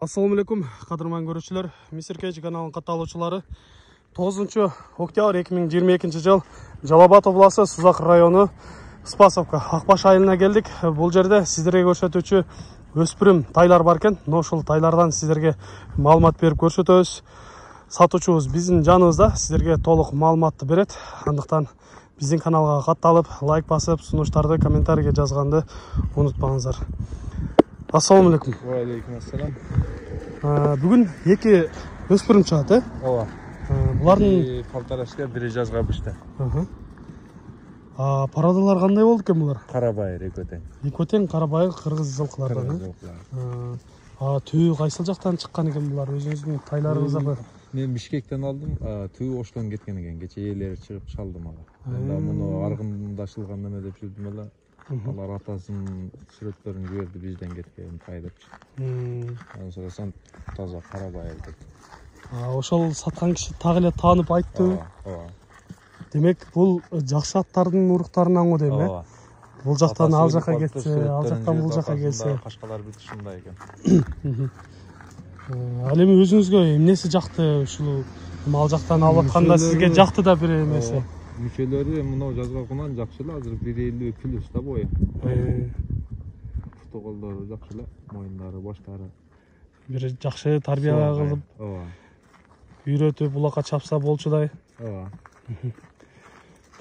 Assalamu alaikum, qadırman görüşçüler. Misir Kech kanalının katılımcıları. 9 oktyabr 2022 жыл Жалабат обласы Сузак району Спасовка Акбаш айылына келдик. Бул жерде сиздерге көрсөтүүчү өспүрүм тайлар бар экен. Ошол тайлардан сиздерге маалымат берип көрсөтөбүз. Сатуучубуз биздин жаныбызда сиздерге толук маалыматты берет. Андыктан биздин каналга катталып, лайк басып, сунуштарды комментарийге жазганды унутпаңыздар. Assalamu alaikum. Wa alaikum assalam. Бүгүн эки өспүрүм чыгат, э? Ооба. Булардын калтарашка бири жазга бышты. Парадалар кандай болду экен булар? Карабайыр экөтең. Экөтең карабайыр кыргыз жылкылардан. Түйү кайсыл жактан чыккан экен булар? Өзүңүздүн тайларыңызга? Мен Бишкектен алдым, түйү Оштон кеткен экен. Кече ээлери чыгып чалдым ага. Анда муну аргындашылган неме деп жүрдүм эле. Алар атасынын сүрөттөрүн көрдү, бизден кеткен тай депчи. Анан сурасам таза карабайыр деп. Ошол саткан киши так эле таанып айтты. Ооба. Демек бул жакшы аттардын уруктарынан го дейм, э? Бул жактан ал жака кетсе, ал жактан бул жака келсе. Кашкалар бүт ушундай экен. Ал эми өзүңүзгө эмнеси жакты ушул ал жактан алып атканда сизге жакты да бир эмеси? Мүчөлөрү мына жазга кунан жакшы эле, азыр 150 плюс да бою. Путу колдору жакшы эле, моюндары, баштары. Бир жакшы тарбия кылып, үйрөтүп, булакка чапса болчудай.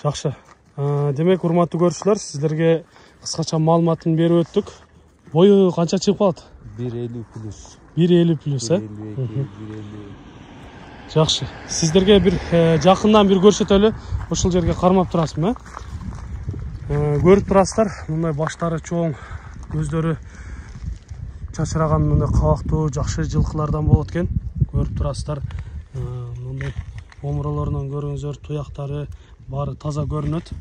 Жакшы. Демек, урматтуу көрүүчүлөр, сиздерге кыскача маалыматын берип өттүк. Бою канча чыгып калат? 150 плюс. 150 плюс, э? 150. Жакшы. Сиздерге бир жакындан бир көрсөтөлү. Ошол жерге кармап турасызбы, көрүп турасыздар. Мындай баштары чоң, көздөрү чачыраган, мындай кабактуу, жакшы жылкылардан болот экен. Көрүп турасыздар. Мындай омуролорунан көрүңүздөр, туяктары баары таза көрүнөт.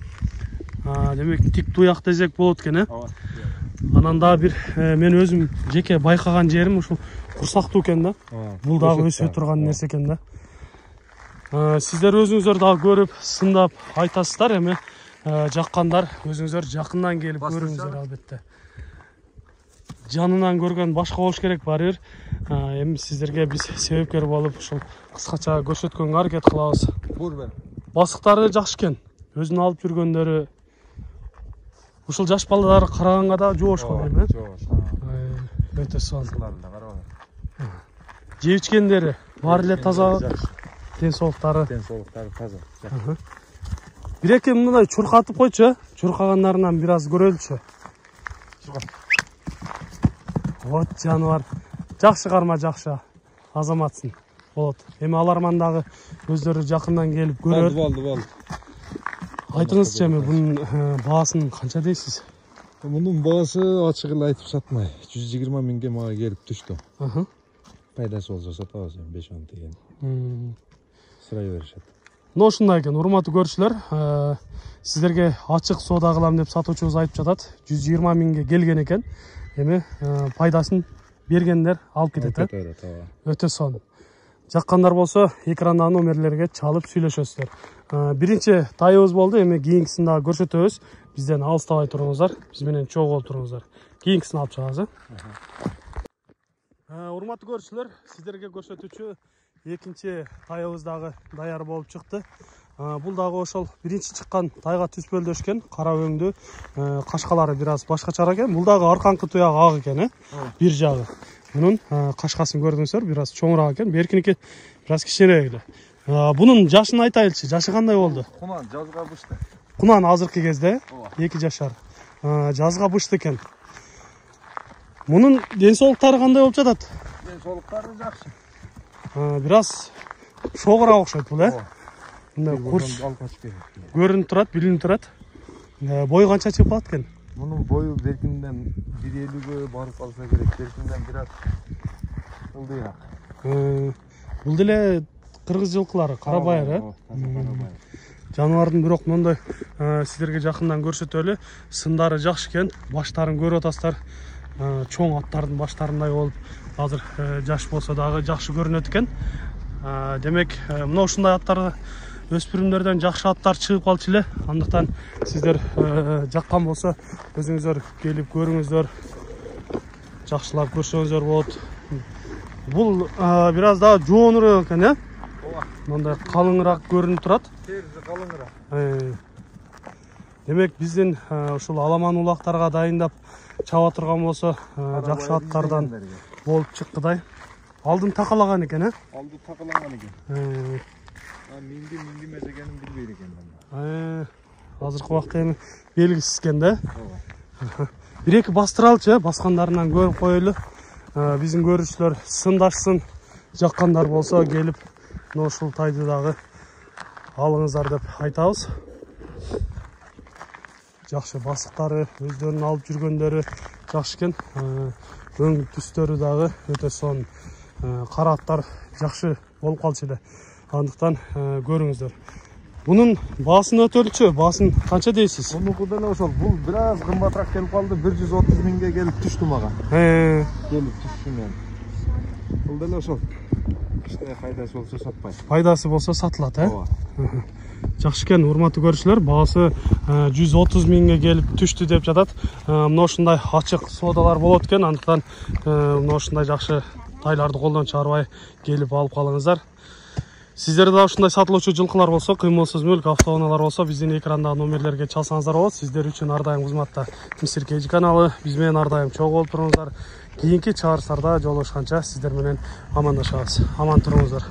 Демек, тик туяк десек болот экен, э? Анан да бир мен өзүм жеке байкаган жерим ушул курсактуу экен да. Бул дагы өсө турган нерсе экен да. Сиздер өзүңүздөр дагы көрүп, сындап айтасыздар, эми жаккандар өзүңүздөр жакындан келип көрүңүздөр албетте. Жанынан көргөн башка болуш керек баары бир. Эми сиздерге биз себепкер болуп ушул кыскача көрсөткөнгө аракет кылабыз. Басыктары жакшы экен. Өзүнүн алып жүргөндөрү ушул жаш балдар караганга да жоош го дейм, э? Өтө сонун. Жеп ичкендери баары эле таза. Денсаулыктары таза. Бир эки мындай чуркатып койчу, э? Чуркагандарынан бир аз көрөлүчү. Вот жаныбар. Жакшы карма, жакшы. Азаматсың. Болот. Эми аларман дагы өздөрү жакындан келип көрөт. Болду. Айтыңызчы, эми бунун баасын канча дейсиз? Мунун баасы ачык эле айтып сатмай. 120 миңге мага келип түштү. Пайдасы болсо сатабыз, 5-10 тиген. Сырай беришет. Ушундай экен, урматтуу көрүүчүлөр. Сиздерге ачык соода кылам деп сатуучубуз айтып жатат. 120 миңге келген экен. Эми пайдасын бергендер алып кетет, э? Өтө сонун. Жаккандар болсо, экрандагы номерлерге чалып сүйлөшөсүздөр. Биринчи тайыбыз болду, эми кийинкисин дагы көрсөтөбүз. Бизден алыстабай туруңуздар, биз менен чогуу болуп туруңуздар. Кийинкисин алып чыгабыз, э? Урматтуу көрүүчүлөр, сиздерге көрсөтүүчү экинчи тайыбыз дагы даяр болуп чыкты. Бул дагы ошол биринчи чыккан тайга түспөлдөшкөн, кара өңдүү, кашкалары бир аз башкача экен. Бул дагы арканкы туягы ак экен, э? Бир жагы. Мунун кашкасын көрдүңүздөр, бир аз чоңураак экен. Беркиники бир аз кичинерээк эле. Бунун жашын айтайлычы, жашы кандай болду? Кунан жазга бышты. Кунан азыркы кезде 2 жашар. Жазга бышты экен. Мунун денсаулыктары кандай болуп жатат? Денсаулыктары жакшы. Бир аз шогураак окшойт бул, э? Мындай курс көрүнүп турат, билинип турат. Бою канча чыгып калат экен? Мунун бою беркинден 150ге барып калса керек. Беркинден бир аз ылдыйраак. Бул деле кыргыз жылкылары, карабайыр, э? Жаныбардын бирок мондой сиздерге жакындан көрсөтөлү. Сындары жакшы экен, баштарын көрүп атасыздар. Чоң аттардын баштарындай болуп, азыр жаш болсо дагы жакшы көрүнөт экен. Демек, мына ушундай аттарды өспүрүмдөрдөн жакшы аттар чыгып калчу эле. Андыктан сиздер жаккан болсо өзүңүздөр келип көрүңүздөр. Жакшылап көрсөңүздөр болот. Бул biraz daha жоонураак экен, э? Мындай калыңыраак көрүнүп турат. Терisi kalınırak. Демек биздин ушул аламан улактарга дайындап чаба турган болсо, жакшы аттардан болуп чыккыдай. Алдын такалаган экен, э? Aldı takılangan eken. Mingi mezegenin bilbeydi eken. Азыркы убакта эми белгисиз экен да. Бир эки бастыра алчы, баскандарынан көрүп коелу. Биздин көрүүчүлөр сындашсын жаккандар болсо келип ушул тайды дагы алыңыздар деп айтабыз. Жакшы басыктары, өздөрүнүн алып жүргөндөрү жакшы экен. Өң түстөрү дагы өтө сонун. Кара аттар жакшы болуп калчу эле. Андыктан көрүңүздөр. Bunun bağısını ötölçü, bağısını kança deysiz? Bunu da ne olsun? Bu biraz kımbatırak gelip kaldı. 130 binge gelip düştüm ağa. Gelip düştüm yani. Bu da ne olsun? İşte faydası olsa satpay. Faydası olsa satılat, he? Жақсы екен, урматтуу көрүүчүлөр, баасы 130 миңге келип түштү деп жатат. Мына ушундай ачык соодалар болот экен, андыктан мына ушундай жакшы тайларды колдон чыгарбай келип алып калыңыздар. Сиздерде да ушундай сатылуучу жылкылар болсо, кыймылсыз мүлк автоунаалар болсо, биздин экрандагы номерлерге чалсаңыздар болот. Сиздер үчүн ар дайым кызматта Мистер Кежи каналы, биз менен ар дайым чогуу болуп туруңуздар. Кийинки чыгарыштарда жолугушканча сиздер менен амандашабыз. Аман туруңуздар.